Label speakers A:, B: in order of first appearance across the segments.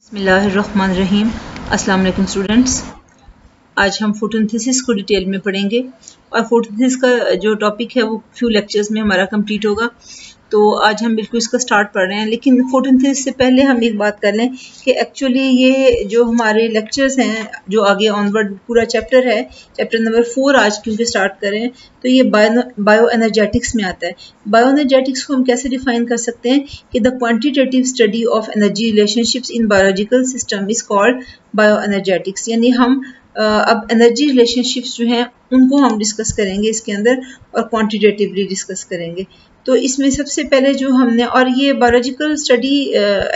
A: बिस्मिल्लाहिर्रहमानिर्रहीम। अस्सलाम वालेकुम स्टूडेंट्स। आज हम फोटोसिंथेसिस को डिटेल में पढ़ेंगे और फोटोसिंथेसिस का जो टॉपिक है वो फ्यू लेक्चर्स में हमारा कंप्लीट होगा। तो आज हम बिल्कुल इसका स्टार्ट पढ़ रहे हैं, लेकिन फोटोसिंथेसिस से पहले हम एक बात कर लें कि एक्चुअली ये जो हमारे लेक्चर्स हैं जो आगे ऑनवर्ड पूरा चैप्टर है, चैप्टर नंबर 4 आज क्योंकि स्टार्ट करें तो ये बायो एनर्जेटिक्स में आता है। बायो एनर्जेटिक्स को हम कैसे डिफाइन कर सकते हैं कि the quantitative study of energy relationships in biological system is called bio energetics. यानी हम अब एनर्जी रिलेशनशिप्स जो हैं उनको हम डिस्कस करेंगे इसके अंदर और क्वांटिटेटिवली डिस्कस करेंगे। तो इसमें सबसे पहले जो हमने, और ये बायोलॉजिकल स्टडी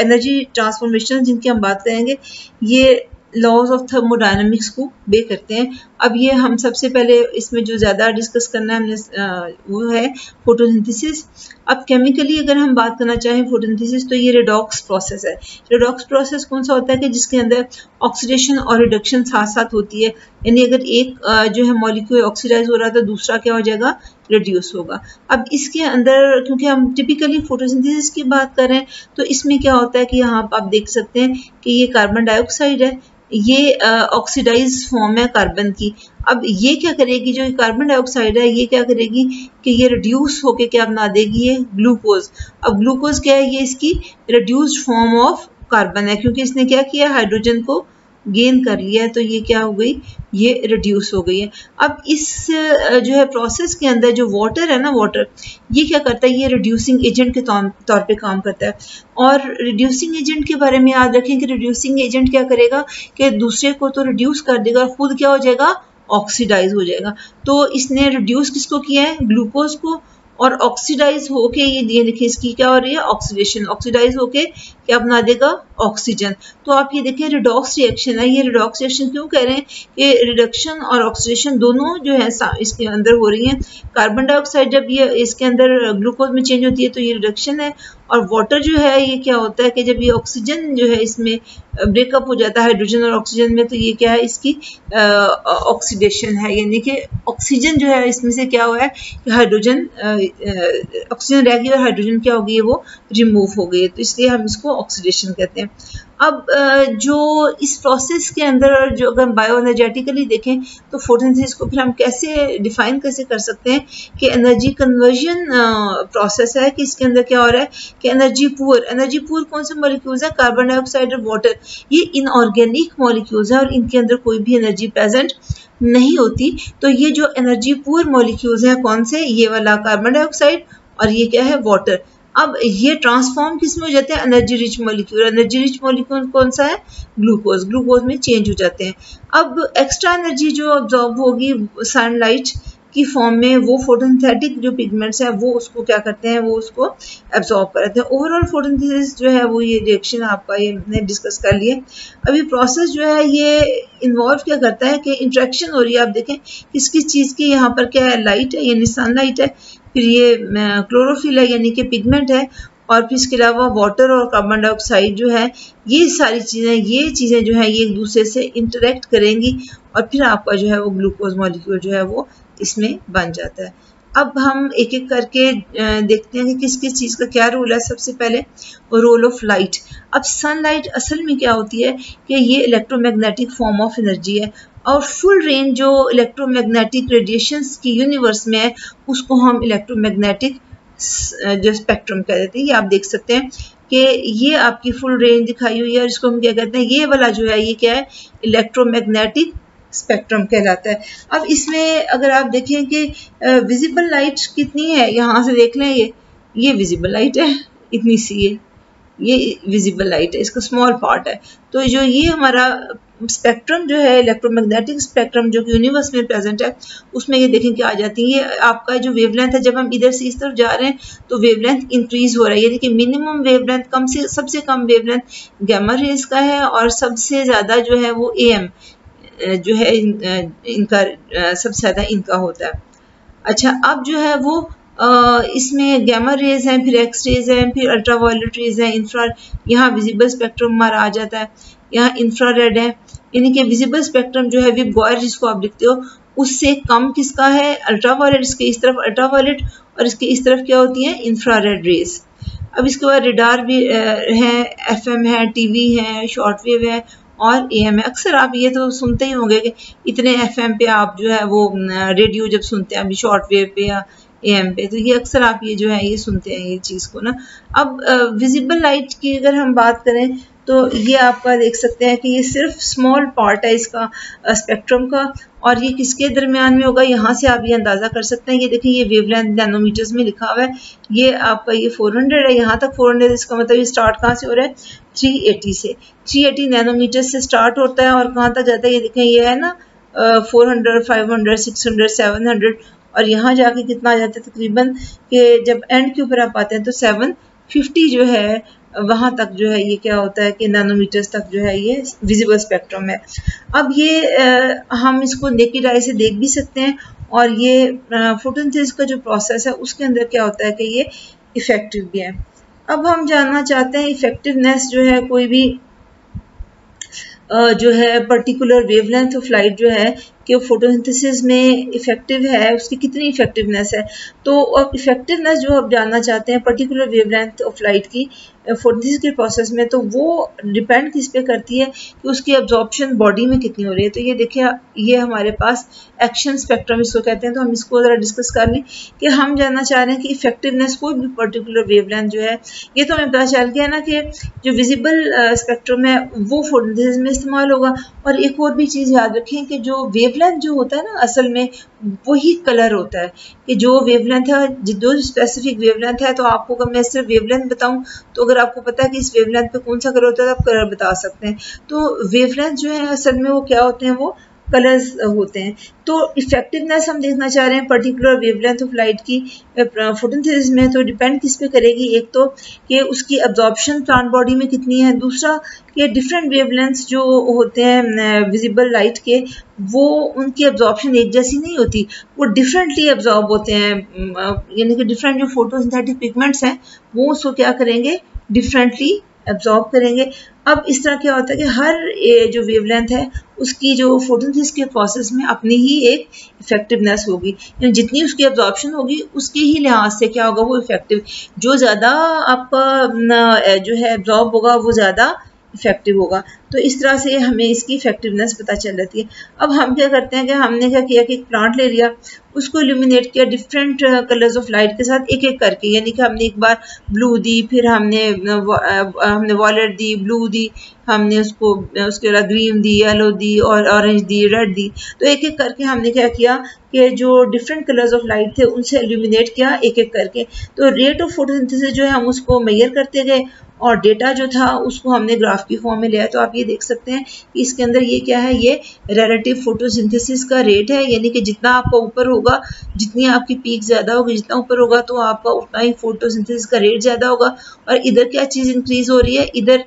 A: एनर्जी ट्रांसफॉर्मेशन जिनकी हम बात करेंगे, ये लॉज ऑफ थर्मोडायनामिक्स को बे करते हैं। अब ये हम सबसे पहले इसमें जो ज़्यादा डिस्कस करना है हमने वो है फोटोसिंथेसिस। अब केमिकली अगर हम बात करना चाहें फोटोसिंथेसिस तो ये रेडॉक्स प्रोसेस है। रेडॉक्स प्रोसेस कौन सा होता है कि जिसके अंदर ऑक्सीडेशन और रिडक्शन साथ साथ होती है। यानी अगर एक जो है मॉलिक्यूल ऑक्सीडाइज हो रहा है तो दूसरा क्या हो जाएगा, रिड्यूस होगा। अब इसके अंदर क्योंकि हम टिपिकली फोटोसिंथेसिस की बात करें तो इसमें क्या होता है कि यहाँ आप देख सकते हैं कि ये कार्बन डाइऑक्साइड है, ये ऑक्सीडाइज फॉर्म है कार्बन की। अब ये क्या करेगी, जो कार्बन डाइऑक्साइड है ये क्या करेगी कि ये रिड्यूस होके क्या बना देगी, ये ग्लूकोज। अब ग्लूकोज क्या है, ये इसकी रिड्यूस्ड फॉर्म ऑफ कार्बन है, क्योंकि इसने क्या किया, हाइड्रोजन को गेन कर लिया है, तो ये क्या हो गई, ये रिड्यूस हो गई है। अब इस जो है प्रोसेस के अंदर जो वाटर है ना, वाटर ये क्या करता है, ये रिड्यूसिंग एजेंट के तौर पे काम करता है। और रिड्यूसिंग एजेंट के बारे में याद रखें कि रिड्यूसिंग एजेंट क्या करेगा कि दूसरे को तो रिड्यूस कर देगा और खुद क्या हो जाएगा, ऑक्सीडाइज हो जाएगा। तो इसने रिड्यूस किसको किया है, ग्लूकोज को, और ऑक्सीडाइज होके ये देखिए इसकी क्या हो रही है, ऑक्सीडेशन। ऑक्सीडाइज होके क्या बना देगा, ऑक्सीजन। तो आप ये देखिए रिडॉक्स रिएक्शन है। ये रिडॉक्स रिएक्शन क्यों कह रहे हैं कि रिडक्शन और ऑक्सीडेशन दोनों जो है इसके अंदर हो रही है। कार्बन डाइऑक्साइड जब ये इसके अंदर ग्लूकोज में चेंज होती है तो ये रिडक्शन है, और वाटर जो है ये क्या होता है कि जब ये ऑक्सीजन जो है इसमें ब्रेकअप हो जाता है हाइड्रोजन और ऑक्सीजन में, तो ये क्या है, इसकी ऑक्सीडेशन है। यानी कि ऑक्सीजन जो है इसमें से क्या हुआ है कि हाइड्रोजन ऑक्सीजन रह गई और हाइड्रोजन क्या हो गई है, वो रिमूव हो गई है, तो इसलिए हम इसको ऑक्सीडेशन कहते हैं। अब जो इस प्रोसेस के अंदर जो अगर बायो एनर्जेटिकली देखें तो फोटोसिंथेसिस को फिर हम कैसे डिफाइन कैसे कर सकते हैं कि एनर्जी कन्वर्जन प्रोसेस है कि इसके अंदर क्या हो रहा है कि एनर्जी पुअर कौन से मॉलिक्यूल्स है, कार्बन डाइऑक्साइड और वाटर, ये इनऑर्गेनिक मॉलिक्यूल्स है और इनके अंदर कोई भी एनर्जी प्रेजेंट नहीं होती। तो ये जो एनर्जी पुअर मॉलिक्यूल्स हैं कौन से, ये वाला कार्बन डाइऑक्साइड और ये क्या है, वाटर। अब ये ट्रांसफॉर्म किस में हो जाते हैं, energy rich molecule. Energy rich molecule कौन सा है, ग्लूकोज। ग्लूकोज में चेंज हो जाते हैं। अब एक्स्ट्रा एनर्जी जो अब्जॉर्ब होगी सनलाइट की फॉर्म में, वो फोटोसिंथेटिक जो पिगमेंट्स हैं वो उसको क्या करते हैं, वो उसको एब्जॉर्ब करते हैं। ओवरऑल फोटोसिंथेसिस जो है वो ये रिएक्शन आपका ये हमने डिस्कस कर लिए। अब ये प्रोसेस जो है ये इन्वॉल्व क्या करता है कि इंट्रैक्शन हो रही है। आप देखें किस किस चीज़ की, यहाँ पर क्या है, लाइट है यानी सनलाइट है, फिर ये क्लोरोफिल है यानी कि पिगमेंट है, और फिर इसके अलावा वाटर और कार्बन डाइऑक्साइड जो है, ये सारी चीज़ें जो है ये एक दूसरे से इंटरेक्ट करेंगी और फिर आपका जो है वो ग्लूकोज मॉलिक्यूल जो है वो इसमें बन जाता है। अब हम एक एक करके देखते हैं कि किस किस चीज़ का क्या रोल है। सबसे पहले रोल ऑफ लाइट। अब सनलाइट असल में क्या होती है कि ये इलेक्ट्रोमैग्नेटिक फॉर्म ऑफ एनर्जी है, और फुल रेंज जो इलेक्ट्रोमैग्नेटिक रेडिएशंस की यूनिवर्स में है उसको हम इलेक्ट्रोमैग्नेटिक जो स्पेक्ट्रम कह देते हैं। ये आप देख सकते हैं कि ये आपकी फुल रेंज दिखाई हुई है और इसको हम क्या कहते हैं, ये वाला जो है ये क्या है, इलेक्ट्रोमैग्नेटिक स्पेक्ट्रम कहलाता है। अब इसमें अगर आप देखें कि विजिबल लाइट कितनी है, यहाँ से देख लें, ये विजिबल लाइट है, इतनी सी है, ये विजिबल लाइट है, इसका स्मॉल पार्ट है। तो जो ये हमारा स्पेक्ट्रम जो है इलेक्ट्रोमैग्नेटिक स्पेक्ट्रम जो कि यूनिवर्स में प्रेजेंट है, उसमें ये देखें क्या आ जाती है, ये आपका जो वेवलेंथ है, जब हम इधर से इस तरफ जा रहे हैं तो वेवलेंथ इंक्रीज हो रहा है। यानी कि मिनिमम वेवलेंथ सबसे कम वेवलेंथ गामा रेज का है और सबसे ज़्यादा जो है वो AM जो है इनका सबसे ज़्यादा इनका होता है। अच्छा, अब जो है वो इसमें गामा रेज हैं, फिर एक्स रेज हैं, फिर अल्ट्रावायलेट रेज हैं, इंफ्रा, यहाँ विजिबल स्पेक्ट्रम हमारा आ जाता है, यहाँ इंफ्रारेड है। यानी कि विजिबल स्पेक्ट्रम जो है विब गॉयर जिसको आप लिखते हो, उससे कम किसका है, अल्ट्रावायलेट। इसके इस तरफ अल्ट्रावायलेट और इसके इस तरफ क्या होती है, इंफ्रारेड रेज। अब इसके बाद रेडार भी है, FM है, TV है, शॉर्टवेव है और AM है। अक्सर आप ये तो सुनते ही होंगे कि इतने FM पे आप जो है वो रेडियो जब सुनते हैं, अभी शॉर्टवेव पे या AM पे, तो ये अक्सर आप ये जो है ये सुनते हैं ये चीज़ को ना। अब विजिबल लाइट की अगर हम बात करें तो ये आपका देख सकते हैं कि ये सिर्फ स्मॉल पार्ट है इसका स्पेक्ट्रम का, और ये किसके दरमियान में होगा, यहाँ से आप ये अंदाज़ा कर सकते हैं। ये देखिए ये वेवलेंथ नैनोमीटर्स में लिखा हुआ है, ये आपका ये 400 है, यहाँ तक 400, इसका मतलब ये स्टार्ट कहाँ से हो रहा है, 380 से। 380 नैनोमीटर से स्टार्ट होता है और कहाँ तक जाता है, ये देखें ये है ना 400, 500, 600, 700, और यहाँ जाके कितना आ जाता है तकरीबन कि जब एंड के ऊपर आप आते हैं तो 750 जो है वहाँ तक जो है ये क्या होता है कि नैनोमीटर्स तक जो है ये विजिबल स्पेक्ट्रम है। अब ये हम इसको नेकेड आई से देख भी सकते हैं, और ये फोटोसिंथेसिस का जो प्रोसेस है उसके अंदर क्या होता है कि ये इफेक्टिव भी है। अब हम जानना चाहते हैं इफेक्टिवनेस जो है कोई भी जो है पर्टिकुलर वेवलेंथ ऑफ लाइट जो है कि फोटोसिंथेसिस में इफेक्टिव है, उसकी कितनी इफेक्टिवनेस है। तो अब इफेक्टिवनेस जो आप जानना चाहते हैं पर्टिकुलर वेवलेंथ ऑफ लाइट की फोटोसिंथेसिस के प्रोसेस में, तो वो डिपेंड किस पे करती है कि उसकी एब्जॉर्प्शन बॉडी में कितनी हो रही है। तो ये देखिए ये हमारे पास एक्शन स्पेक्ट्रम इसको कहते हैं। तो हम इसको ज़रा डिस्कस कर लें कि हम जानना चाह रहे हैं कि इफेक्टिवनेस कोई भी पर्टिकुलर वेवलेंथ जो है, ये तो हमें पता चल गया ना कि जो विजिबल स्पेक्ट्रम है वो फोटोसिंथेसिस में इस्तेमाल होगा। और एक और भी चीज़ याद रखें कि जो वेवलेंथ जो होता है ना असल में वही कलर होता है, कि जो वेवलेंथ है जो स्पेसिफिक वेवलेंथ है, तो आपको अगर मैं सिर्फ वेवलेंथ बताऊं तो अगर आपको पता है कि इस वेवलेंथ पे कौन सा कलर होता है तो आप कलर बता सकते हैं। तो वेवलेंथ जो है असल में वो क्या होते हैं, वो कलर्स होते हैं। तो इफेक्टिवनेस हम देखना चाह रहे हैं पर्टिकुलर वेवलेंथ ऑफ लाइट की फोटोसिंथेसिस में, तो डिपेंड किस पे करेगी, एक तो कि उसकी एब्जॉर्प्शन प्लांट बॉडी में कितनी है, दूसरा कि डिफरेंट वेवलेंथ्स जो होते हैं विजिबल लाइट के वो उनकी एब्जॉर्प्शन एक जैसी नहीं होती, वो डिफरेंटली एब्जॉर्ब होते हैं, यानी कि डिफरेंट जो फोटोसिंथेटिक पिगमेंट्स हैं वो उसको क्या करेंगे, डिफरेंटली एब्जॉर्ब करेंगे। अब इस तरह क्या होता है कि हर जो वेवलेंथ है उसकी जो फोटोसिंथेसिस के प्रोसेस में अपनी ही एक इफेक्टिवनेस होगी, यानी जितनी उसकी एब्जॉर्प्शन होगी उसके ही लिहाज से क्या होगा, वो इफेक्टिव, जो ज़्यादा आपका जो है एब्जॉर्ब होगा वो ज़्यादा इफेक्टिव होगा। तो इस तरह से हमें इसकी इफेक्टिवनेस पता चल जाती है। अब हम क्या करते हैं कि हमने क्या किया कि एक प्लांट ले लिया, उसको इल्यूमिनेट किया डिफरेंट कलर्स ऑफ लाइट के साथ एक एक करके, यानी कि हमने एक बार ब्लू दी, फिर हमने वॉयलेट दी, ब्लू दी, हमने उसको उसके बाद ग्रीन दी, येलो दी और ऑरेंज दी, रेड दी। तो एक एक करके हमने क्या किया कि जो डिफरेंट कलर्स ऑफ लाइट थे उनसे इल्यूमिनेट किया एक एक करके। तो रेट ऑफ फोटोसिंथेसिस जो है हम उसको मेजर करते गए और डेटा जो था उसको हमने ग्राफ की फॉर्म में लिया। तो आप ये देख सकते हैं कि इसके अंदर ये क्या है, ये रिलेटिव फोटोसिंथेसिस का रेट है, यानी कि जितना आपका ऊपर होगा, जितनी आपकी पीक ज़्यादा होगी, जितना ऊपर होगा तो आपका उतना ही फोटोसिंथेसिस का रेट ज़्यादा होगा। और इधर क्या चीज़ इंक्रीज़ हो रही है, इधर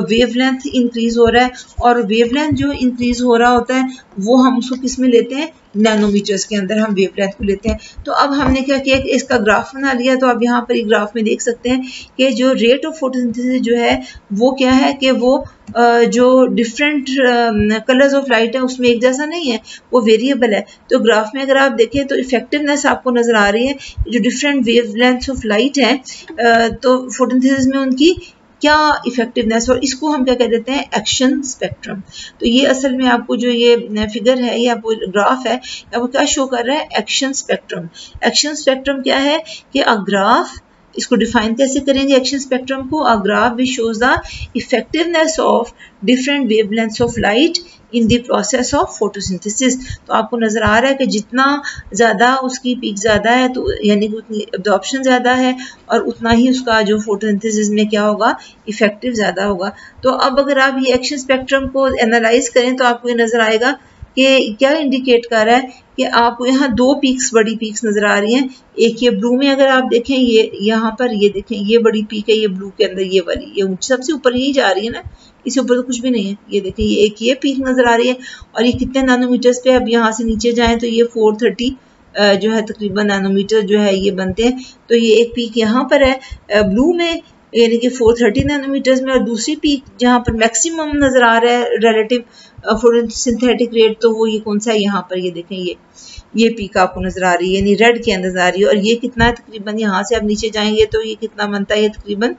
A: वेवलेंथ इंक्रीज़ हो रहा है, और वेवलेंथ जो इंक्रीज़ हो रहा होता है वो हम उसको किस में लेते हैं, नैनोमीटर्स के अंदर हम वेवलेंथ को लेते हैं। तो अब हमने क्या किया कि इसका ग्राफ बना लिया। तो अब यहाँ पर एक ग्राफ में देख सकते हैं कि जो रेट ऑफ फोटोसिंथेसिस जो है वो क्या है कि वो जो डिफरेंट कलर्स ऑफ लाइट है उसमें एक जैसा नहीं है, वो वेरिएबल है। तो ग्राफ में अगर आप देखें तो इफेक्टिवनेस आपको नजर आ रही है, जो डिफरेंट वेवलेंथ्स ऑफ लाइट है तो फोटोसिंथेसिस में उनकी क्या इफेक्टिवनेस, और इसको हम क्या कह देते हैं, एक्शन स्पेक्ट्रम। तो ये असल में आपको जो ये फिगर है, ये आपको ग्राफ है, आपको क्या शो कर रहा है, एक्शन स्पेक्ट्रम। एक्शन स्पेक्ट्रम क्या है कि अ ग्राफ, इसको डिफाइन कैसे करेंगे एक्शन स्पेक्ट्रम को, a graph which shows the effectiveness of different wavelengths of light in the process of photosynthesis. तो आपको नजर आ रहा है कि जितना ज़्यादा उसकी पीक ज़्यादा है तो यानी कि उतनी एब्जॉर्प्शन ज़्यादा है और उतना ही उसका जो फोटोसिंथेसिस में क्या होगा, इफेक्टिव ज़्यादा होगा। तो अब अगर आप ये एक्शन स्पेक्ट्रम को एनालाइज करें तो आपको ये नज़र आएगा कि क्या इंडिकेट कर रहा है कि आपको यहाँ दो पीक्स, बड़ी पीक्स नज़र आ रही हैं। एक ये ब्लू में अगर आप देखें, ये यहाँ पर ये देखें, ये बड़ी पीक है, ये ब्लू के अंदर ये वाली, ये सबसे ऊपर यही जा रही है ना, इससे ऊपर तो कुछ भी नहीं है। ये देखें, ये एक ये पीक नज़र आ रही है, और ये कितने नैनोमीटर्स पे, अब यहाँ से नीचे जाएं तो ये 430 जो है तकरीबन नैनोमीटर जो है ये बनते हैं। तो ये एक पीक यहाँ पर है ब्लू में, यानी कि 430 नैनोमीटर्स में, और दूसरी पीक जहाँ पर मैक्सिमम नज़र आ रहा है रिलेटिव फोटोसिंथेटिक रेट, तो वो ये कौन सा है, यहाँ पर ये देखें, ये पीक आपको नजर आ रही है, यानी रेड के अंदर नजर आ रही है। और ये कितना है तकरीबन, यहाँ से आप नीचे जाएंगे तो ये कितना बनता है, ये तकरीबन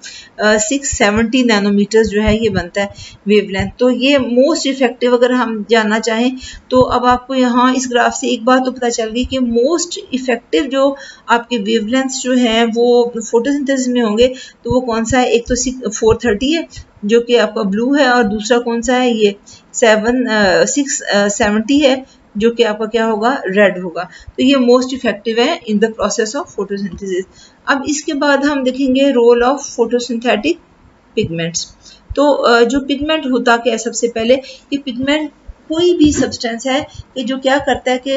A: 670 नैनोमीटर्स जो है ये बनता है वेवलेंथ। तो ये मोस्ट इफेक्टिव अगर हम जानना चाहें तो अब आपको यहाँ इस ग्राफ से एक बात तो पता चल गई कि मोस्ट इफेक्टिव जो आपके वेवलेंथ्स जो है वो फोटोसिंथेसिस में होंगे तो वो कौन सा है, एक तो 430 है जो कि आपका ब्लू है, और दूसरा कौन सा है, ये 670 है जो कि आपका क्या होगा, रेड होगा। तो ये मोस्ट इफेक्टिव है in the process of photosynthesis. अब इसके बाद हम देखेंगे रोल ऑफ फोटोसिंथेटिक पिगमेंट्स। तो जो पिगमेंट होता क्या है, सबसे पहले कि पिगमेंट कोई भी सब्सटेंस है कि जो क्या करता है कि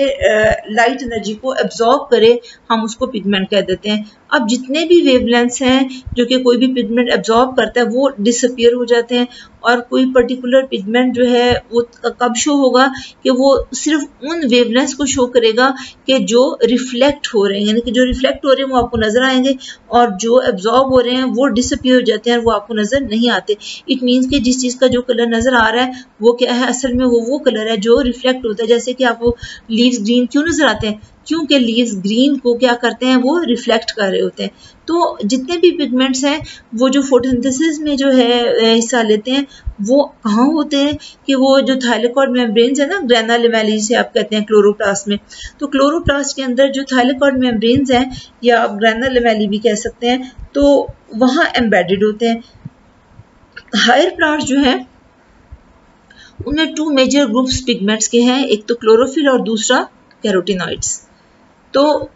A: लाइट एनर्जी को एब्जॉर्ब करे, हम उसको पिगमेंट कह देते हैं। अब जितने भी वेवलेंथ्स हैं जो कि कोई भी पिगमेंट एब्जॉर्ब करता है वो डिसअपियर हो जाते हैं, और कोई पर्टिकुलर पिगमेंट जो है वो कब शो होगा कि वो सिर्फ उन वेवलेंथ्स को शो करेगा कि जो रिफ्लेक्ट हो रहे हैं, यानी कि जो रिफ्लेक्ट हो रहे हैं वो आपको नजर आएंगे, और जो एब्जॉर्ब हो रहे हैं वो डिसअपियर हो जाते हैं, वो आपको नजर नहीं आते। इट मीन्स कि जिस चीज का जो कलर नजर आ रहा है वो क्या है, असल में वो कलर है जो रिफ्लेक्ट होता है। जैसे कि आपको लीव्स ग्रीन क्यों नजर आते हैं, क्योंकि लीव्स ग्रीन को क्या करते हैं, वो रिफ्लेक्ट कर रहे होते हैं। तो जितने भी पिगमेंट्स हैं वो जो फोटोसिंथेसिस में जो है हिस्सा लेते हैं वो कहाँ होते हैं कि वो जो थाइलेकॉइड मेम्ब्रेन्स है ना, ग्रेना लेमेली से आप कहते हैं क्लोरोप्लास्ट में, तो क्लोरोप्लास्ट के अंदर जो थाइलेकॉइड मेम्ब्रेन्स हैं या आप ग्रेना लेमेली भी कह सकते हैं, तो वहाँ एम्बेडेड होते हैं। हायर प्लांट्स जो है उनमें 2 मेजर ग्रुप्स पिगमेंट्स के हैं, एक तो क्लोरोफिल और दूसरा कैरोटिनॉइड्स। तो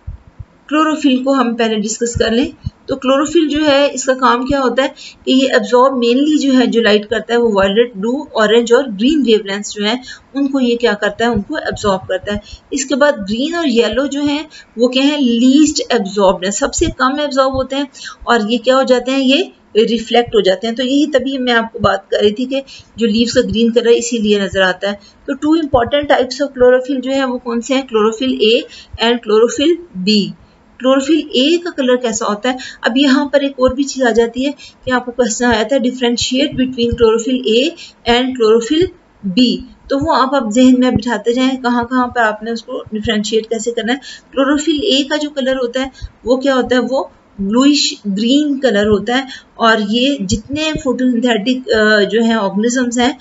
A: क्लोरोफिल को हम पहले डिस्कस कर लें। तो क्लोरोफिल जो है इसका काम क्या होता है कि ये एब्जॉर्ब मेनली जो है, जो लाइट करता है वो वायलेट, ब्लू, ऑरेंज और ग्रीन वेवलेंथ्स जो है उनको ये क्या करता है, उनको एब्जॉर्ब करता है। इसके बाद ग्रीन और येलो जो है वो क्या है, लीस्ट एब्जॉर्ब्ड है, सबसे कम एब्जॉर्ब होते हैं, और ये क्या हो जाते हैं, ये रिफ्लेक्ट हो जाते हैं। तो यही तभी मैं आपको बात कर रही थी कि जो लीव्स का ग्रीन कलर इसीलिए नजर आता है। तो 2 इंपॉर्टेंट टाइप्स ऑफ क्लोरोफिल जो है वो कौन से हैं, chlorophyll A and chlorophyll B. Chlorophyll A का कलर कैसा होता है, अब यहाँ पर एक और भी चीज आ जाती है कि आपको क्वेश्चन आया था differentiate between chlorophyll A and chlorophyll b, तो वो आप जहन में बिठाते जाएं कहाँ कहाँ पर आपने उसको डिफरेंशिएट कैसे करना है। क्लोरोफिल ए का जो कलर होता है वो क्या होता है, वो ब्लूइश ग्रीन कलर होता है, और ये जितने फोटोसिंथेटिक जो है ऑर्गेनिजम्स हैं,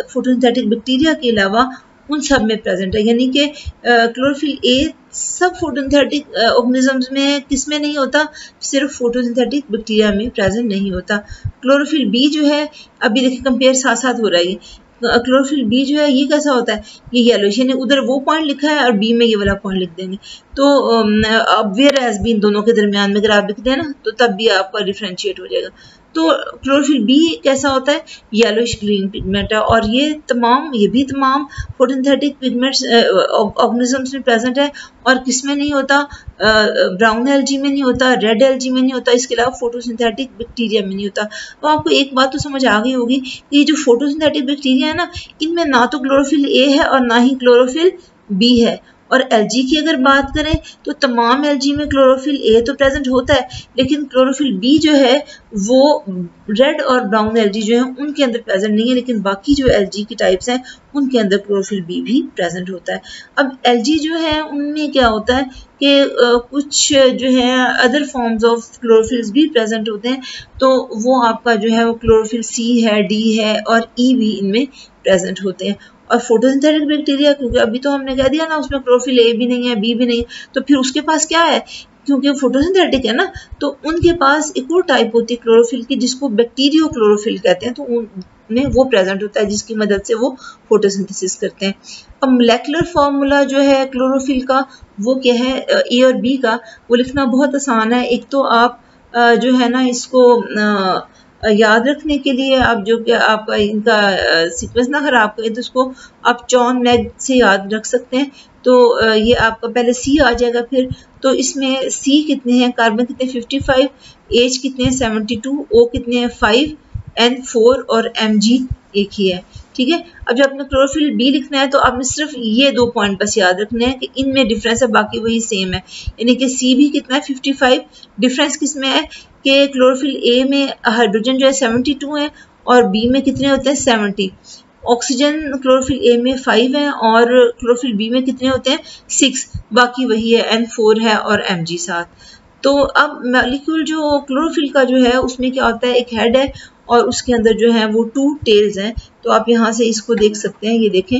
A: फोटोसिंथेटिक बैक्टीरिया के अलावा उन सब में प्रेजेंट है। यानी कि क्लोरोफिल ए सब फोटोसिंथेटिक ऑर्गेनिजम्स में किस में नहीं होता, सिर्फ फोटोसिंथेटिक बैक्टीरिया में प्रेजेंट नहीं होता। क्लोरोफिल बी जो है, अभी देखिए कंपेयर साथ साथ हो रहा है, क्लोरोफिल बी जो है ये कैसा होता है, ये येलो, यानी उधर वो पॉइंट लिखा है और बी में ये वाला पॉइंट लिख देंगे। तो अब वेयर एज बी इन दोनों के दरमियान में अगर आप लिख दें ना तो तब भी आपका डिफरेंशिएट हो जाएगा। तो क्लोरोफिल बी कैसा होता है, येलोइश ग्रीन पिगमेंट है, और ये भी तमाम फोटोसिंथेटिक पिगमेंट्स ऑर्गेनिजम्स में प्रेजेंट है, और किसमें नहीं होता, ब्राउन एल्गी में नहीं होता, रेड एल्गी में नहीं होता, इसके अलावा फोटोसिंथेटिक बैक्टीरिया में नहीं होता। तो आपको एक बात तो समझ आ गई होगी कि ये जो फोटोसिंथेटिक बैक्टीरिया है ना, इनमें ना तो क्लोरोफिल ए है और ना ही क्लोरोफिल बी है। और एल्गी की अगर बात करें तो तमाम एल्गी में क्लोरोफिल ए तो प्रेजेंट होता है, लेकिन क्लोरोफिल बी जो है वो रेड और ब्राउन एल्गी जो है उनके अंदर प्रेजेंट नहीं है, लेकिन बाकी जो एल्गी की टाइप्स हैं उनके अंदर क्लोरोफिल बी भी प्रेजेंट होता है। अब एल्गी जो है उनमें क्या होता है कि कुछ जो है अदर फॉर्म्स ऑफ क्लोरोफिल्स भी प्रेजेंट होते हैं, तो वो आपका जो है वो क्लोरोफिल सी है, डी है और ई भी इनमें प्रेजेंट होते हैं। और फोटोसिंथेटिक बैक्टीरिया, क्योंकि अभी तो हमने कह दिया ना उसमें क्लोरोफिल ए भी नहीं है, बी भी नहीं है, तो फिर उसके पास क्या है, क्योंकि फोटोसिंथेटिक है ना, तो उनके पास एक और टाइप होती है क्लोरोफिल की जिसको बैक्टीरियो क्लोरोफिल कहते हैं, तो उनमें वो प्रेजेंट होता है जिसकी मदद से वो फोटोसिंथेसिस करते हैं। अब मोलेकुलर फार्मूला जो है क्लोरोफिल का वो क्या है, ए और बी का, वो लिखना बहुत आसान है। एक तो आप जो है ना इसको याद रखने के लिए आप जो कि आपका इनका सीक्वेंस ना खराब करें तो इसको आप चॉन मैग से याद रख सकते हैं। तो ये आपका पहले सी आ जाएगा, फिर तो इसमें सी कितने हैं, कार्बन कितने 55, एच कितने हैं 72, ओ कितने हैं 5, एन 4 और एम जी एक ही है। ठीक है, अब जब आपने क्लोरोफिल बी लिखना है तो आपने सिर्फ ये 2 पॉइंट बस याद रखने हैं कि इनमें डिफरेंस है, बाकी वही सेम है। यानी कि सी भी कितना है 55, डिफरेंस किसमें है कि क्लोरोफिल ए में हाइड्रोजन जो है 72 है और बी में कितने होते हैं 70, ऑक्सीजन क्लोरोफिल ए में 5 है और क्लोरोफिल बी में कितने होते हैं 6, बाकी वही है N4 है और Mg साथ। तो अब मॉलिक्यूल जो क्लोरोफिल का जो है उसमें क्या होता है, एक हेड है और उसके अंदर जो है वो 2 टेल्स हैं। तो आप यहाँ से इसको देख सकते हैं, ये देखें,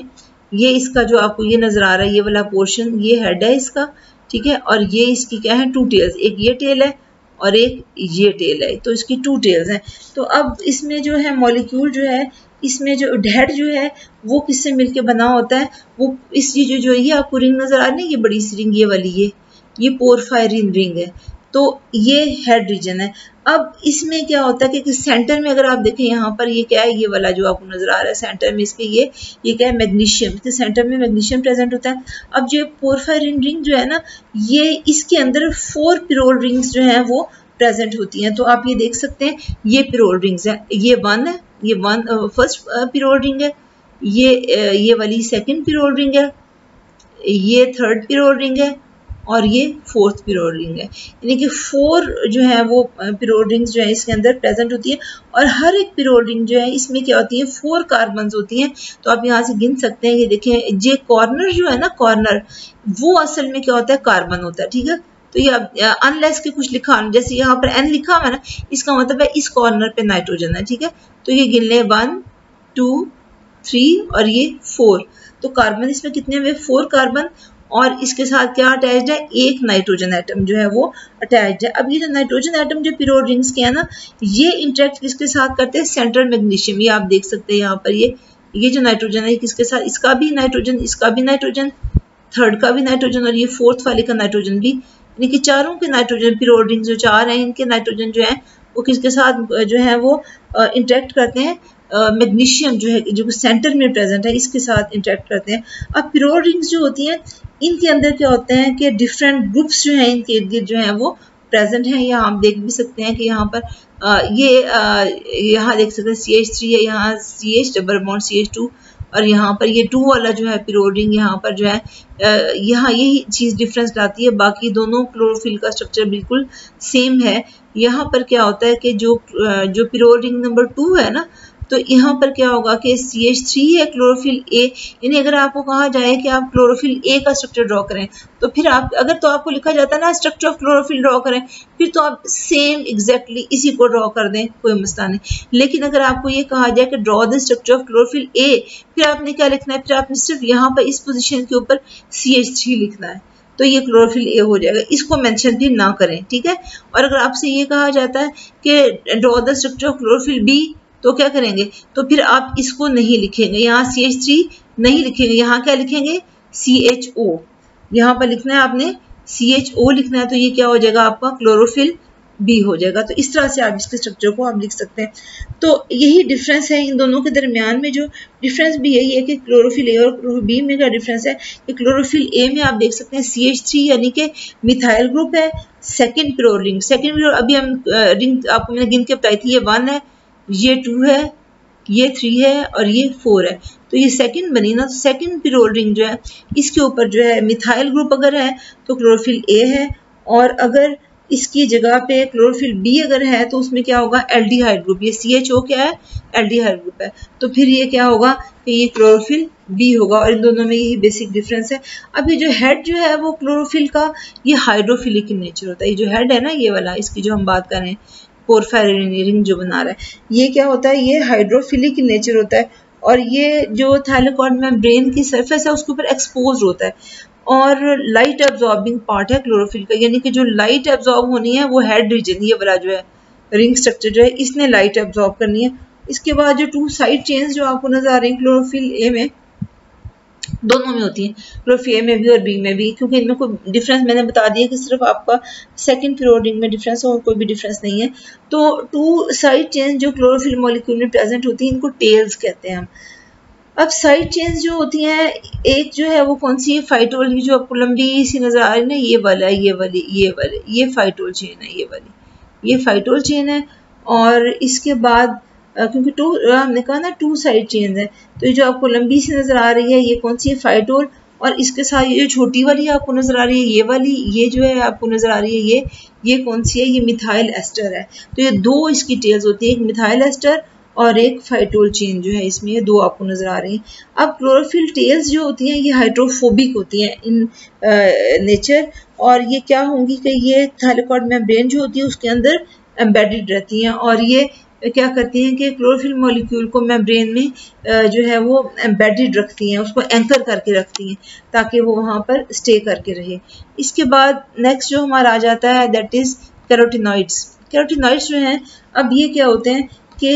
A: ये इसका जो आपको ये नजर आ रहा है ये वाला पोर्शन, ये हेड है इसका, ठीक है, और ये इसकी क्या है 2 टेल्स, एक ये टेल है और एक ये टेल है, तो इसकी 2 टेल्स हैं। तो अब इसमें जो है मॉलिक्यूल जो है, इसमें जो हेड जो है वो किससे मिलके बना होता है, वो इस ये जो ये आपको रिंग नजर आ रही है, ये बड़ी सी रिंग, ये वाली ये पोरफायरिन रिंग है, तो ये हेड रीजन है। अब इसमें क्या होता है कि सेंटर में अगर आप देखें यहाँ पर ये क्या है, ये वाला जो आपको नजर आ रहा है सेंटर में इसके ये क्या है मैग्नीशियम, इसके सेंटर में मैग्नीशियम प्रेजेंट होता है। अब जो पोरफायरिन रिंग जो है ना, ये इसके अंदर 4 पिरोल रिंग्स जो है वो प्रेजेंट होती हैं। तो आप ये देख सकते हैं ये पिरोल रिंग्स है, ये 1 है, ये 1 फर्स्ट पिरोल रिंग है, ये वाली सेकंड पिरोल रिंग है, ये थर्ड पिरोल रिंग है और ये 4th पिरोल रिंग है। यानी कि 4 जो है वो पिरोल रिंग्स जो है इसके अंदर प्रेजेंट होती है और हर एक पिरोल रिंग जो है इसमें क्या होती है 4 कार्बन्स होती हैं। तो आप यहाँ से गिन सकते हैं, ये देखें, ये कॉर्नर जो है ना, कॉर्नर वो असल में क्या होता है कार्बन होता है, ठीक है। तो ये अनलेस के कुछ लिखा, जैसे यहाँ पर N लिखा हुआ है ना, इसका मतलब है इस कॉर्नर पे नाइट्रोजन है, ठीक है। तो ये गिन ले 1 2 3 और ये 4, तो कार्बन इसमें कितने हुए 4 कार्बन, और इसके साथ क्या अटैच्ड है, एक नाइट्रोजन एटम जो है वो अटैच्ड है। अब ये जो नाइट्रोजन एटम जो पिरोल रिंग्स के है ना, ये इंटरेक्ट किसके साथ करते हैं, सेंट्रल मैग्नीशियम, ये आप देख सकते हैं यहाँ पर ये जो नाइट्रोजन है किसके साथ, इसका भी नाइट्रोजन, इसका भी नाइट्रोजन, थर्ड का भी नाइट्रोजन और ये 4th वाले का नाइट्रोजन भी, यानी कि चारों के नाइट्रोजन पिरोल रिंग्स जो 4 हैं इनके नाइट्रोजन जो है वो किसके साथ जो है वो इंटरेक्ट करते हैं, मैग्नीशियम जो है जो सेंटर में प्रेजेंट है इसके साथ इंटरेक्ट करते हैं। अब पिरोल रिंग्स जो होती हैं इनके अंदर क्या होते हैं कि डिफरेंट ग्रुप्स जो हैं इनके इर्द गिर्द जो हैं वो प्रेजेंट हैं। यहाँ आप देख भी सकते हैं कि यहाँ पर यहाँ देख सकते हैं CH3 है, यहाँ CH डबल बॉन्ड CH2 और यहाँ पर ये 2 वाला जो है पिरोल रिंग यहाँ पर जो है यहाँ यही चीज़ डिफरेंस लाती है, बाकी दोनों क्लोरोफिल का स्ट्रक्चर बिल्कुल सेम है। यहाँ पर क्या होता है कि जो पिरोल रिंग नंबर 2 है ना, तो यहाँ पर क्या होगा कि CH3 है क्लोरोफिल ए, यानी अगर आपको कहा जाए कि आप क्लोरोफिल ए का स्ट्रक्चर ड्रॉ करें तो फिर आप अगर तो आपको लिखा जाता है ना स्ट्रक्चर ऑफ क्लोरोफिल ड्रॉ करें, फिर तो आप सेम एग्जैक्टली इसी को ड्रॉ कर दें, कोई मसला नहीं। लेकिन अगर आपको ये कहा जाए कि draw the structure of chlorophyll A, फिर आपने क्या लिखना है, फिर आपने सिर्फ यहाँ पर इस पोजिशन के ऊपर CH3 लिखना है, तो ये क्लोरोफिल ए हो जाएगा, इसको मेंशन भी ना करें, ठीक है। और अगर आपसे ये कहा जाता है कि draw the structure of chlorophyll b, तो क्या करेंगे, तो फिर आप इसको नहीं लिखेंगे, यहाँ CH3 नहीं लिखेंगे, यहाँ क्या लिखेंगे CHO, यहाँ पर लिखना है आपने CHO लिखना है, तो ये क्या हो जाएगा आपका क्लोरोफिल बी हो जाएगा। तो इस तरह से आप इसके स्ट्रक्चर को आप लिख सकते हैं। तो यही डिफरेंस है इन दोनों के दरमियान में, जो डिफरेंस भी यही है कि क्लोरोफिल ए और क्लोरोफिल बी में क्या डिफरेंस है कि क्लोरोफिल ए में आप देख सकते हैं CH3 यानी कि मिथाइल ग्रुप है, second pyrrole ring, second pyrrole अभी हम रिंग आपको मैंने गिन के बताई थी, ये 1 है, ये 2 है, ये 3 है और ये 4 है, तो ये सेकंड बनी ना। तो सेकंड पिरोल रिंग जो है इसके ऊपर जो है मिथाइल ग्रुप अगर है तो क्लोरोफिल ए है, और अगर इसकी जगह पे क्लोरोफिल बी अगर है तो उसमें क्या होगा एल्डिहाइड ग्रुप, ये CHO क्या है एल्डिहाइड ग्रुप है, तो फिर ये क्या होगा कि ये क्लोरोफिल बी होगा, और इन दोनों में यही बेसिक डिफरेंस है। अब ये जो हेड जो है वो क्लोरोफिल का ये हाइड्रोफिलिक इन नेचर होता है, ये जो हेड है ना ये वाला, इसकी जो हम बात कर रहे हैं पोरफायरिन रिंग जो बना रहा है, ये क्या होता है, ये हाइड्रोफिलिक इन नेचर होता है, और ये जो थाइलाकोइड मेम्ब्रेन की सरफेस है उसके ऊपर एक्सपोज होता है, और लाइट एब्जॉर्बिंग पार्ट है क्लोरोफिल का, यानी कि जो लाइट एब्जॉर्ब होनी है वो हेड रीजन, ये वाला जो है रिंग स्ट्रक्चर जो है इसने लाइट एब्जॉर्ब करनी है। इसके बाद जो 2 साइड चेन्स जो आपको नजर आ रही है क्लोरोफिल ए में, दोनों में होती हैं, क्लोरोफिल ए में भी और बी में भी, क्योंकि इनमें कोई डिफरेंस मैंने बता दिया कि सिर्फ आपका सेकंड पिरोल रिंग में डिफरेंस है और कोई भी डिफरेंस नहीं है। तो 2 साइड चेन्स जो क्लोरोफिल मॉलिक्यूल में प्रेजेंट होती हैं इनको टेल्स कहते हैं हम। अब साइड चेन्स जो होती हैं, एक जो है वो कौन सी है, फाइटोल, की जो आपको लंबी सी नजर आ रही है ना, ये वाला, ये वाली, ये फाइटोल चेन है, ये वाली ये फाइटोल चेन है। और इसके बाद क्योंकि हमने कहा ना 2 साइड चेन है, तो ये जो आपको लंबी सी नजर आ रही है ये कौन सी है फाइटोल, और इसके साथ ये जो छोटी वाली आपको नजर आ रही है ये वाली, ये जो है आपको नजर आ रही है ये कौन सी है, ये मिथाइल एस्टर है। तो ये 2 इसकी टेल्स होती है, एक मिथाइल एस्टर और एक फाइटोल चेन जो है इसमें, ये दो आपको नजर आ रही हैं। अब क्लोरोफिल टेल्स जो होती हैं ये हाइड्रोफोबिक होती हैं इन नेचर, और ये क्या होंगी कि ये थाइलेकॉइड मेम्ब्रेन जो होती है उसके अंदर एम्बेडेड रहती हैं, और ये क्या करती हैं कि क्लोरोफिल मॉलिक्यूल को मेम्ब्रेन में जो है वो एम्बेडेड रखती हैं, उसको एंकर करके रखती हैं ताकि वो वहाँ पर स्टे करके रहे। इसके बाद नेक्स्ट जो हमारा आ जाता है दैट इज कैरोटिनॉइड्स। कैरोटिनॉइड्स जो हैं, अब ये क्या होते हैं कि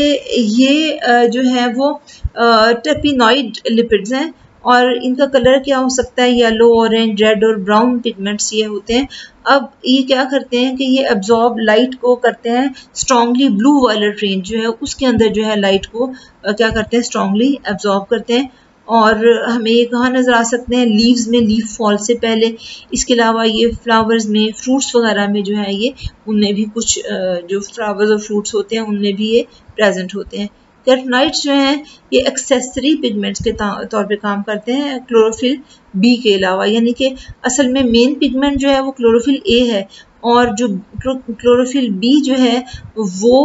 A: ये जो है वो टेपिनॉइड लिपिड्स हैं, और इनका कलर क्या हो सकता है, येलो, ऑरेंज, रेड और ब्राउन पिगमेंट्स ये होते हैं। अब ये क्या करते हैं कि ये एब्जॉर्ब लाइट को करते हैं स्ट्रांगली, ब्लू वायलेट रेंज जो है उसके अंदर जो है लाइट को क्या करते हैं स्ट्रांगली एब्जॉर्ब करते हैं। और हमें ये कहाँ नजर आ सकते हैं, लीव्स में, लीफ फॉल से पहले। इसके अलावा ये फ्लावर्स में, फ्रूट्स वगैरह में जो है ये उनमें भी कुछ जो फ्लावर्स और फ्रूट्स होते हैं उनमें भी ये प्रेजेंट होते हैं। कैरोटिनॉइड्स जो हैं ये एक्सेसरी पिगमेंट्स के तौर पे काम करते हैं क्लोरोफिल बी के अलावा, यानी कि असल में मेन पिगमेंट जो है वो क्लोरोफिल ए है, और जो क्लोरोफिल बी जो है वो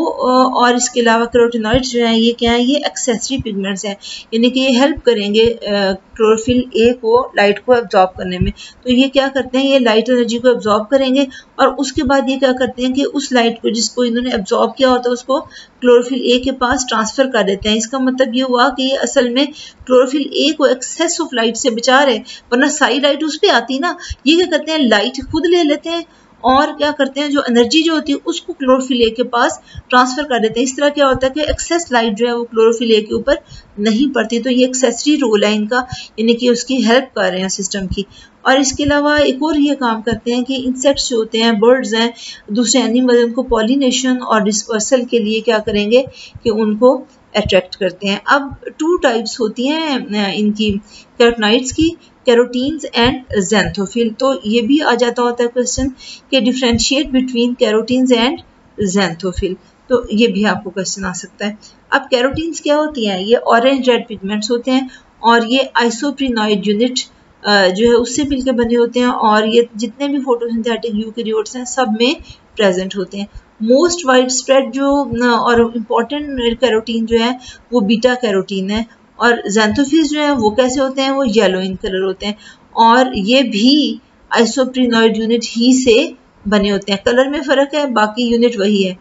A: और इसके अलावा कैरोटिनॉइड्स जो हैं ये क्या है, ये एक्सेसरी पिगमेंट्स हैं, यानी कि ये हेल्प करेंगे क्लोरोफिल ए को लाइट को एब्जॉर्ब करने में। तो ये क्या करते हैं, ये लाइट एनर्जी को एब्जॉर्ब करेंगे और उसके बाद ये क्या करते हैं कि उस लाइट को जिसको इन्होंने एब्जॉर्ब किया होता है उसको क्लोरोफिल ए के पास ट्रांसफर कर देते हैं। इसका मतलब ये हुआ कि ये असल में क्लोरोफिल ए को एक्सेस ऑफ लाइट से बचा रहे, वरना सारी लाइट उस पर आती ना। ये क्या करते हैं, लाइट खुद ले लेते हैं और क्या करते हैं, जो एनर्जी जो होती है उसको क्लोरोफिल ए के पास ट्रांसफर कर देते हैं। इस तरह क्या होता है कि एक्सेस लाइट जो है वो क्लोरोफिल ए के ऊपर नहीं पड़ती। तो ये एक्सेसरी रोल है इनका, यानी कि उसकी हेल्प कर रहे हैं सिस्टम की। और इसके अलावा एक और ये काम करते हैं कि इंसेक्ट्स जो होते हैं, बर्ड्स हैं, दूसरे एनिमल, उनको पॉलिनेशन और डिस्पर्सल के लिए क्या करेंगे कि उनको अट्रैक्ट करते हैं। अब टू टाइप्स होती हैं इनकी कैरोटिनॉइड्स की, कैरोटीन्स एंड ज़ैंथोफिल। तो ये भी आ जाता होता है क्वेश्चन कि differentiate between carotenes and xanthophyll, तो ये भी आपको क्वेश्चन आ सकता है। अब कैरोटीन्स क्या होती हैं, ये ऑरेंज रेड पिगमेंट्स होते हैं और ये आइसोप्रिनॉइड यूनिट जो है उससे मिलकर बने होते हैं, और ये जितने भी फोटोसिंथेटिक यूकैरियोट्स हैं सब में प्रेजेंट होते हैं। मोस्ट वाइड स्प्रेड जो और इम्पॉर्टेंट कैरोटीन जो है वो बीटा कैरोटीन है, और ज़ैंथोफिल्स जो है वो कैसे होते हैं, वो येलो इन कलर होते हैं, और ये भी आइसोप्रिनॉइड यूनिट ही से बने होते हैं। कलर में फ़र्क है, बाकी यूनिट वही है।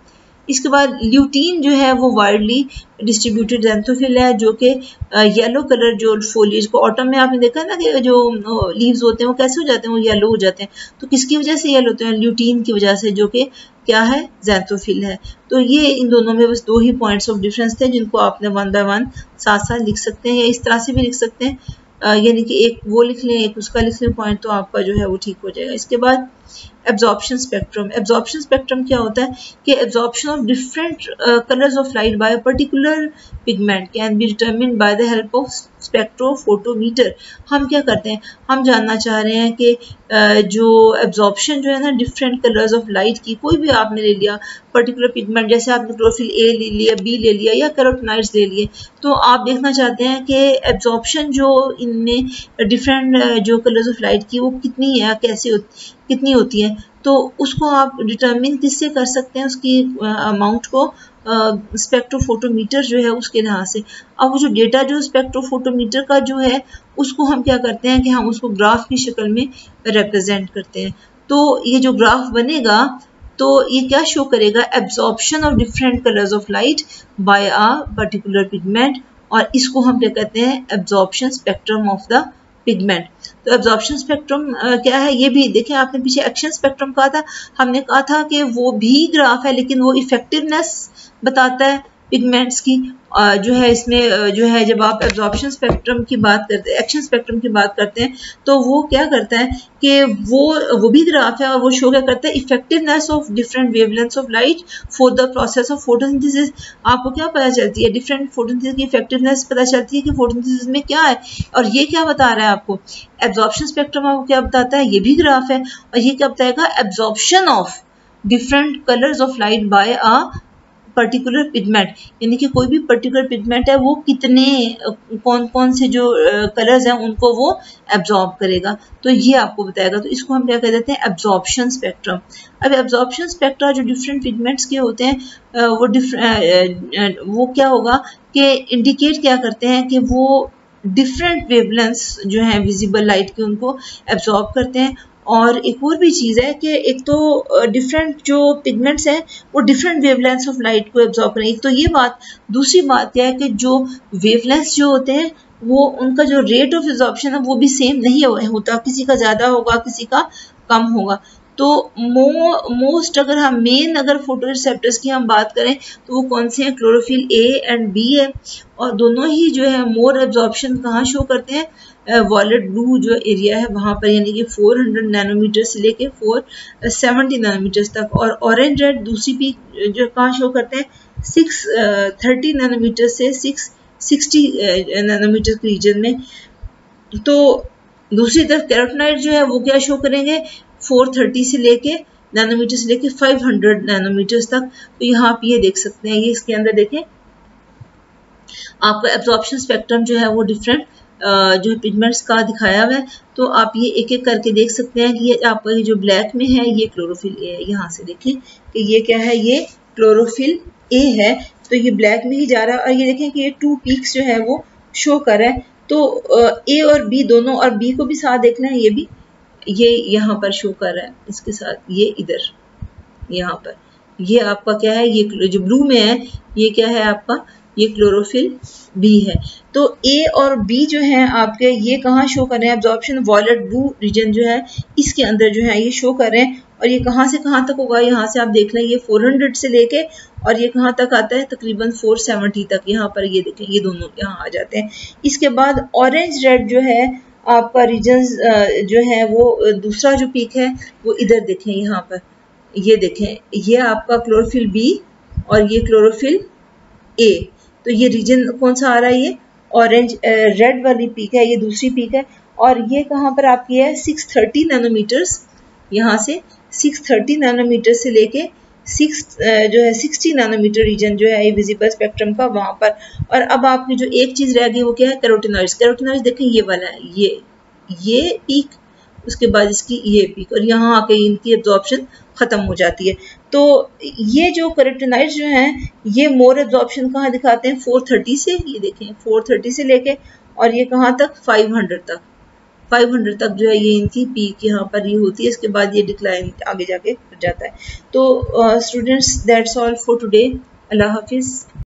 A: इसके बाद ल्यूटीन जो है वो वाइडली डिस्ट्रीब्यूटेड ज़ैंथोफिल है, जो कि येलो कलर जो फोलिएज को ऑटम में आपने देखा ना कि जो लीव्स होते हैं वो कैसे हो जाते हैं, वो येलो हो जाते हैं। तो किसकी वजह से येलो होते हैं, ल्यूटीन की वजह से, जो कि क्या है, ज़ैंथोफिल है। तो ये इन दोनों में बस दो ही पॉइंट्स ऑफ डिफरेंस थे जिनको आपने वन बाय वन साथ साथ लिख सकते हैं, या इस तरह से भी लिख सकते हैं, यानी कि एक वो लिख लें एक उसका लिख लें पॉइंट, तो आपका जो है वो ठीक हो जाएगा। इसके बाद एब्जॉर्प्शन स्पेक्ट्रम। एब्जॉर्प्शन स्पेक्ट्रम क्या होता है कि absorption of different colours of light by a particular pigment can be determined by the help of spectrophotometer. हम क्या करते हैं, हम जानना चाह रहे हैं कि जो एब्जॉर्प्शन जो है ना डिफरेंट कलर्स ऑफ लाइट की, कोई भी आपने ले लिया पर्टिकुलर पिगमेंट, जैसे आपने क्लोरोफिल ए ले लिया, बी ले लिया या कैरोटिनॉइड्स ले लिए, तो आप देखना चाहते हैं कि एब्जॉर्प्शन जो इनमें डिफरेंट जो कलर्स ऑफ लाइट की वो कितनी है, कैसे कितनी होती है। तो उसको आप डिटरमिन किससे कर सकते हैं, उसकी अमाउंट को स्पेक्ट्रोफोटोमीटर जो है उसके लिहाज से। अब वो जो डेटा जो स्पेक्ट्रोफोटोमीटर का जो है उसको हम क्या करते हैं कि हम उसको ग्राफ की शक्ल में रिप्रेजेंट करते हैं। तो ये जो ग्राफ बनेगा तो ये क्या शो करेगा, absorption of different colours of light by a particular pigment, और इसको हम क्या कहते हैं, absorption spectrum of the pigment. तो एब्जॉर्प्शन स्पेक्ट्रम क्या है, ये भी देखें, आपने पीछे एक्शन स्पेक्ट्रम कहा था, हमने कहा था कि वो भी ग्राफ है लेकिन वो इफेक्टिवनेस बताता है पिगमेंट्स की, जो है इसमें जो है जब आप एब्जॉर्प्शन स्पेक्ट्रम की बात करते हैं, एक्शन स्पेक्ट्रम की बात करते हैं, तो वो क्या करता है कि वो भी ग्राफ है और वो शो क्या करता है, effectiveness of different wavelengths of light for the process of photosynthesis. आपको क्या पता चलती है, डिफरेंट फोटोसिंथेसिस की इफेक्टिवनेस पता चलती है कि फोटोसिंथेसिस में क्या है। और ये क्या बता रहा है आपको, एब्जॉर्प्शन स्पेक्ट्रम आपको क्या बताता है, ये भी ग्राफ है, और ये क्या बताएगा, absorption of different colours of light by a particular pigment, यानी कि कोई भी पर्टिकुलर पिगमेंट है वो कितने कौन कौन से जो कलर्स हैं उनको वो एब्जॉर्ब करेगा, तो ये आपको बताएगा। तो इसको हम क्या कह देते हैं, एब्जॉर्प्शन स्पेक्ट्रम। अब एब्जॉर्प्शन स्पेक्ट्रा जो डिफरेंट पिगमेंट्स के होते हैं वो क्या होगा कि इंडिकेट क्या करते हैं कि वो डिफरेंट वेवलेंथ्स जो हैं विजिबल लाइट के उनको एब्जॉर्ब करते हैं। और एक और भी चीज़ है कि एक तो डिफरेंट जो पिगमेंट्स हैं वो डिफरेंट वेवलेंथ्स ऑफ लाइट को एब्जॉर्ब करें, एक तो ये बात। दूसरी बात क्या है कि जो वेवलेंथ्स जो होते हैं वो उनका जो रेट ऑफ एब्जॉर्प्शन है वो भी सेम नहीं होता, किसी का ज़्यादा होगा किसी का कम होगा। तो मोस्ट अगर हम मेन अगर फोटो रिसेप्टर्स की हम बात करें तो वो कौन से हैं, क्लोरोफिल ए एंड बी है, और दोनों ही जो है मोर एब्जॉर्प्शन कहाँ शो करते हैं, वॉयलेट ब्लू जो एरिया है वहाँ पर, यानी कि 400 नैनोमीटर से लेके 470 नैनोमीटर तक। और ऑरेंज रेड दूसरी पीक जो कहाँ शो करते हैं, 630 नैनोमीटर से 660 नैनोमीटर के रीजन में। तो दूसरी तरफ कैरोटिनॉइड जो है वो क्या शो करेंगे, 430 से लेके नैनोमीटर से लेके 500 नैनोमीटर तक। तो यहाँ आप ये देख सकते हैं, ये इसके अंदर देखें आपका एब्जॉर्प्शन स्पेक्ट्रम जो है वो डिफरेंट जो पिगमेंट्स का दिखाया हुआ है। तो आप ये एक एक करके देख सकते हैं कि ये आपका ये जो ब्लैक में है ये क्लोरोफिल ए है। यहाँ से देखें कि ये क्या है, ये क्लोरोफिल ए है, तो ये ब्लैक में ही जा रहा है। और ये देखें कि ये 2 पीक्स जो है वो शो कर रहा है। तो ए और बी दोनों, और बी को भी साथ देखना है, ये भी ये यहाँ पर शो कर रहा है इसके साथ, ये इधर यहाँ पर ये आपका क्या है, ये जो ब्लू में है ये क्या है आपका, ये क्लोरोफिल बी है। तो ए और बी जो है आपके ये कहाँ शो कर रहे हैं, एब्जॉर्प्शन वॉयलेट ब्लू रीजन जो है इसके अंदर जो है ये शो कर रहे हैं। और ये कहाँ से कहाँ तक होगा, यहाँ से आप देख लें ये 400 से लेके और ये कहाँ तक आता है, तकरीबन 470 तक। यहाँ पर ये देखें ये दोनों यहाँ आ जाते हैं। इसके बाद ऑरेंज रेड जो है आपका रीजन जो है वो दूसरा जो पीक है वो इधर देखें, यहाँ पर ये देखें, ये आपका क्लोरोफिल बी और ये क्लोरोफिल ए। तो ये रीजन कौन सा आ रहा है, ये ऑरेंज रेड वाली पीक है, ये दूसरी पीक है। और ये कहाँ पर आपकी है, 630 नैनोमीटर्स, यहाँ से 630 नैनोमीटर से लेके 60 नैनोमीटर रीजन जो है ये विजिबल स्पेक्ट्रम का वहां पर। और अब आपकी जो एक चीज रह गई वो क्या है, कैरोटिनॉइड्स। कैरोटिनॉइड्स देखें ये वाला है, ये पीक, उसके बाद इसकी ये पीक, और यहाँ आके इनकी एब्जॉर्प्शन खत्म हो जाती है। तो ये जो कैरोटिनॉइड्स जो हैं ये मोर एब्जॉर्प्शन कहाँ दिखाते हैं, 430 से, ये देखें 430 से लेके और ये कहाँ तक, 500 तक जो है ये इनकी पीक यहाँ पर ये होती है। इसके बाद ये डिक्लाइन आगे जाके जाता है। तो students that's all for today. Allah Hafiz.